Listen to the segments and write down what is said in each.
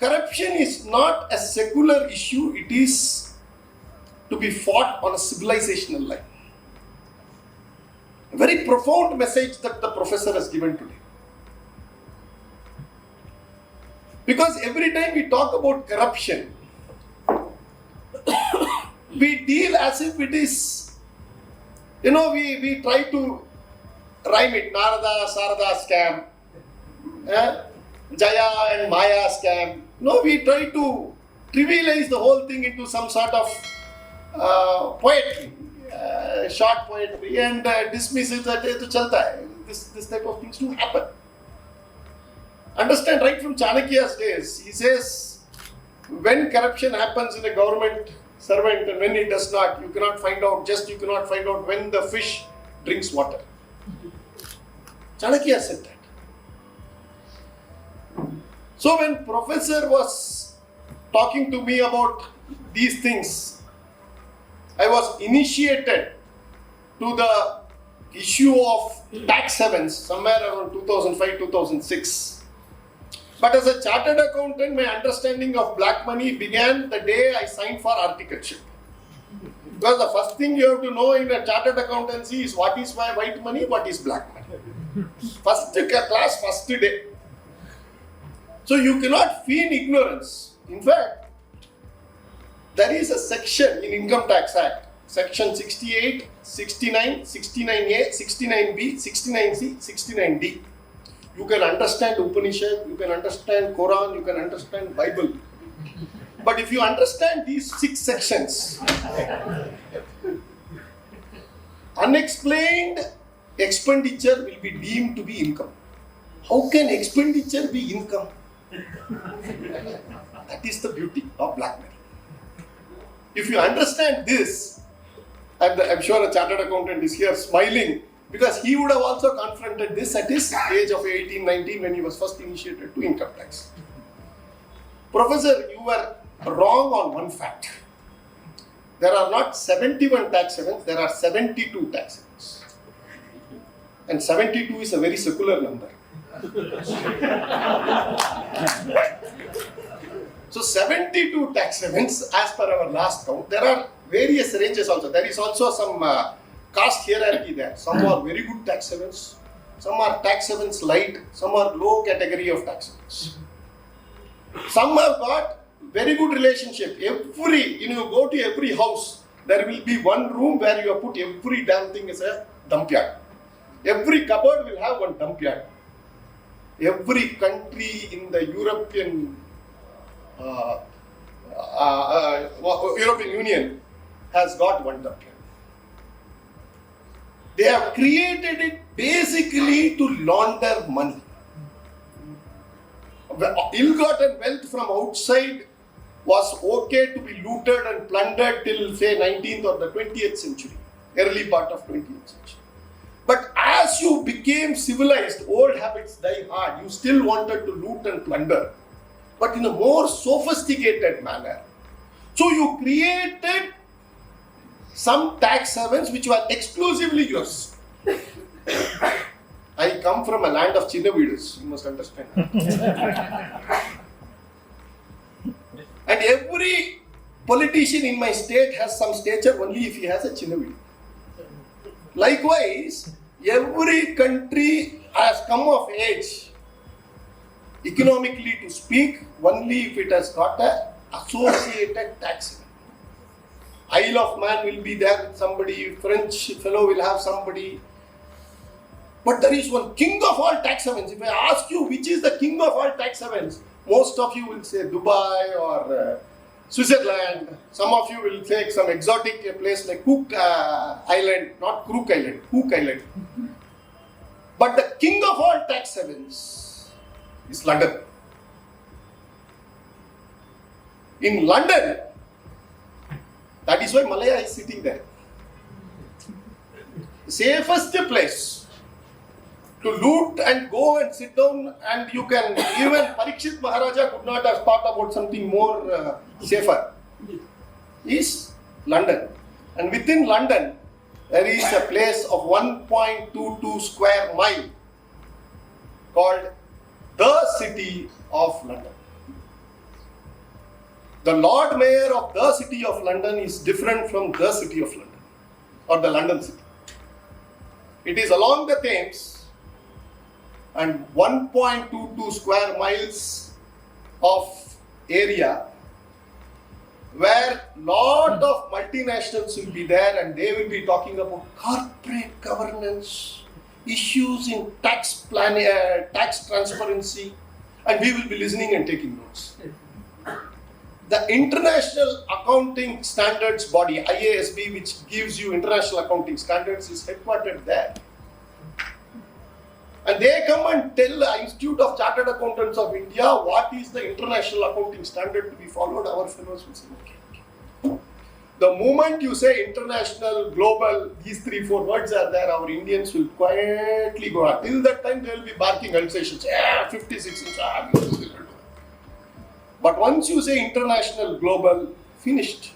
corruption is not a secular issue, it is to be fought on a civilizational line. A very profound message that the professor has given today. Because every time we talk about corruption, we deal as if it is, we try to rhyme it. Narada, Sarada scam, Jaya and Maya scam. No, we try to trivialize the whole thing into some sort of poetry, short poetry, and dismiss it that it chalta hai. This type of things do happen. Understand, right from Chanakya's days, he says, when corruption happens in a government servant and when it does not, you cannot find out when the fish drinks water. Chanakya said that. So when professor was talking to me about these things, I was initiated to the issue of tax havens somewhere around 2005-2006. But as a chartered accountant, my understanding of black money began the day I signed for articleship. Because the first thing you have to know in a chartered accountancy is what is white money, what is black money. First class, first day. So you cannot feign ignorance. In fact, there is a section in Income Tax Act, section 68, 69, 69A, 69B, 69C, 69D. You can understand Upanishad, you can understand Quran, you can understand Bible. But if you understand these 6 sections, unexplained expenditure will be deemed to be income. How can expenditure be income? That is the beauty of black money. If you understand this, and I'm sure a chartered accountant is here smiling, because he would have also confronted this at his age of 18, 19 when he was first initiated to income tax. Professor, you were wrong on one fact. There are not 71 tax havens, there are 72 tax havens. And 72 is a very secular number. So 72 tax havens as per our last count. There are various ranges also. There is also some caste hierarchy there. Some are very good tax havens, some are tax havens light, some are low category of tax havens. Some have got very good relationship. You go to every house, there will be one room where you have put every damn thing as a dump yard. Every cupboard will have one dump yard. Every country in the European Union has got one dump yard. They have created it basically to launder money. Ill-gotten wealth from outside was okay to be looted and plundered till say 19th or the 20th century, early part of 20th century. But as you became civilized, old habits die hard. You still wanted to loot and plunder, but in a more sophisticated manner. So you created some tax havens which were exclusively yours. I come from a land of Chinnavidus, you must understand. And every politician in my state has some stature only if he has a Chinnavidu. Likewise, every country has come of age, economically to speak, only if it has got an associated tax. Isle of Man will be there with somebody, French fellow will have somebody. But there is one king of all tax havens. If I ask you which is the king of all tax havens, most of you will say Dubai or Switzerland. Some of you will take some exotic place like Cook Island, not Crook Island, Cook Island. But the king of all tax havens is London. In London, that is why Malaya is sitting there. The safest place to loot and go and sit down, and you can, even Parikshit Maharaja could not have thought about something more safer, is London. And within London, there is a place of 1.22 square mile called the City of London. The Lord Mayor of the City of London is different from the City of London or the London City. It is along the Thames and 1.22 square miles of area where lot of multinationals will be there and they will be talking about corporate governance, issues in tax planning, tax transparency, and we will be listening and taking notes. The International Accounting Standards Body, IASB, which gives you international accounting standards, is headquartered there. And they come and tell the Institute of Chartered Accountants of India what is the international accounting standard to be followed. Our fellows will say, okay. The moment you say international, global, these 3-4 words are there, our Indians will quietly go out. Till that time, they will be barking Alsatians, 56 inches. But once you say international, global, finished.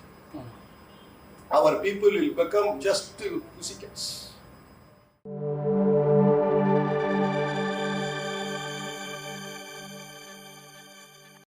Our people will become just pussycats.